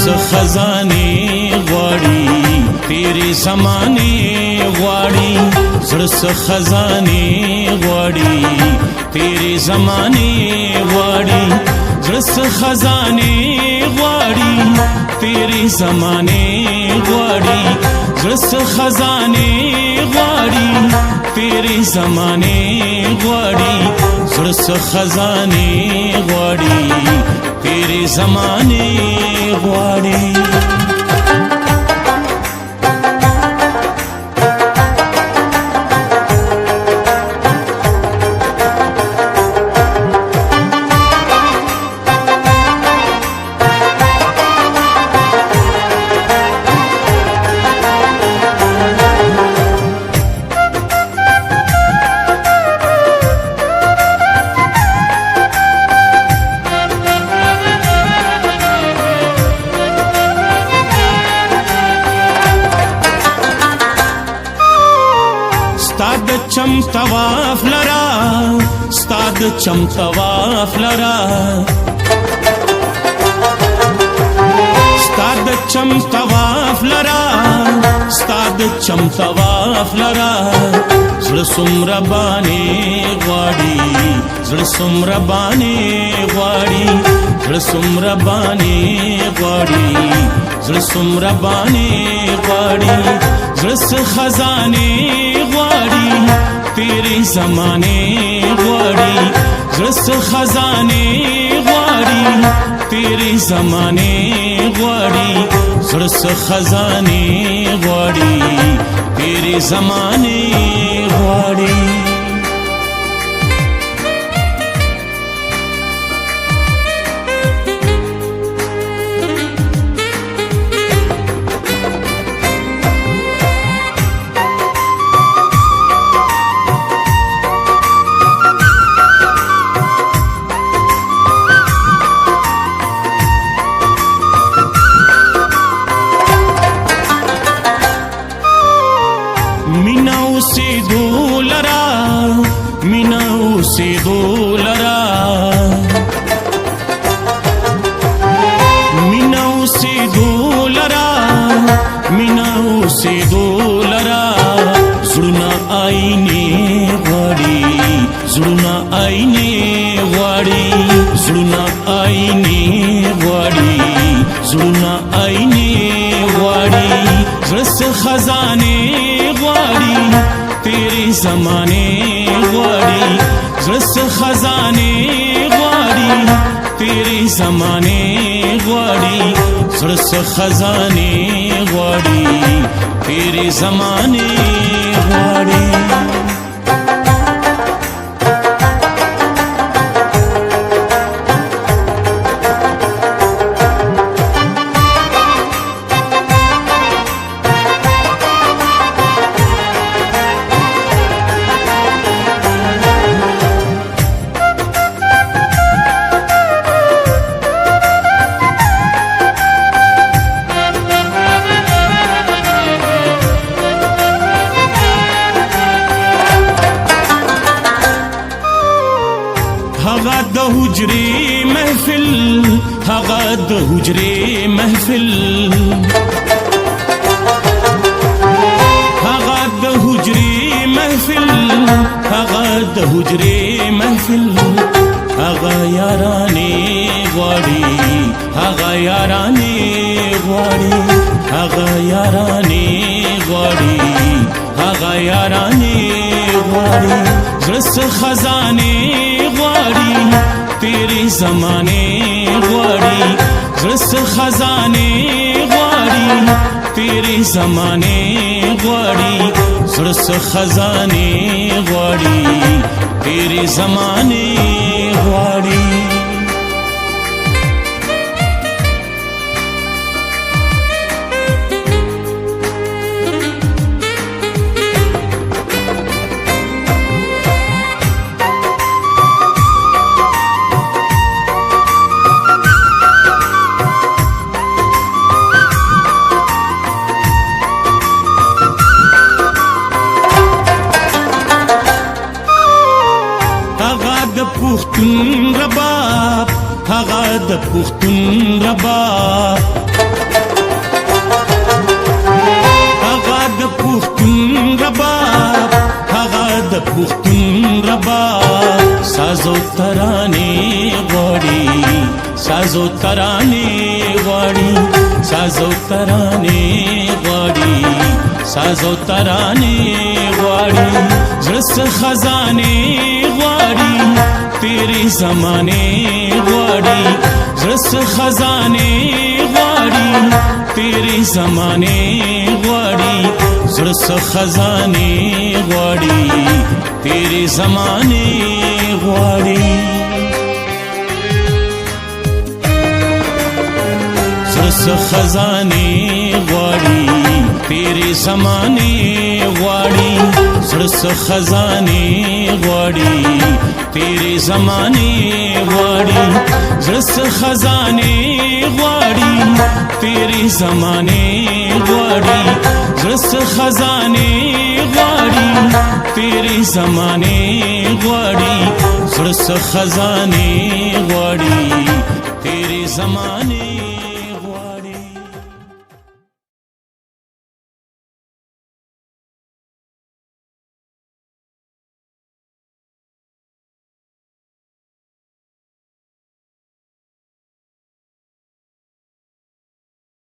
زړه خزانه غواړي تیرې زمانه غواړي زړه خزانه غواړي تیرې زمانه غواړي زړه خزانه غواړي تیرې زمانه غواړي زړه خزانه غواړي تیرې زمانه غواړي زړه خزانه غواړي تیرې زمانه غواړي چم طواف لرا ستاد چم طواف لرا ستاد چم طواف لرا ستاد چم طواف لرا زړه څومره باندې غواړي زړه څومره باندې غواړي زړه څومره باندې غواړي زړه څومره باندې غواړي زړه خزانه غواړي تیرې زمانه غواړي زړه خزانه غواړي تیرې زمانه غواړي زړه خزانه غواړي تیرې زمانه غواړي زړونه آینه غواړي زړونه آینه غواړي زړونه آینه غواړي زړه خزانه غواړي تیرې زمانه غواړي زړه خزانه غواړي تیرې زمانه غواړي زړه خزانه غواړي تیرې زمانه غواړي هغه د حجرې محفل هغه د حجرې محفل هغه د حجرې محفل هغه د حجرې محفل هغه یارانې غواړي هغه یارانې غواړي هغه یارانې غواړي هغه یارانې غواړي زړه خزانه غواړي تیرې زمانه غواړي زړه خزانه غواړي تیرې زمانه غواړي زړه خزانه غواړي تیرې زمانه غواړي پښتون رباب هغه د پښتون رباب پښتون رباب هغه د پښتون رباب سازو ترانه غواړي سازو ترانه غواړي سازو ترانه غواړي سازو ترانه غواړي زړه خزانه غواړي تیرې زمانه غواړي زړه خزانه غواړي تیرې زمانه غواړي زړه خزانه غواړي تیرې زمانه غواړي زړه خزانه غواړي تیرې زمانه غواړي زړه خزانه غواړي تیرې زمانه غواړي زړه خزانه غواړي تیرې زمانه غواړي زړه خزانه غواړي تیرې زمانه غواړي زړه خزانه غواړي تیرې زمانه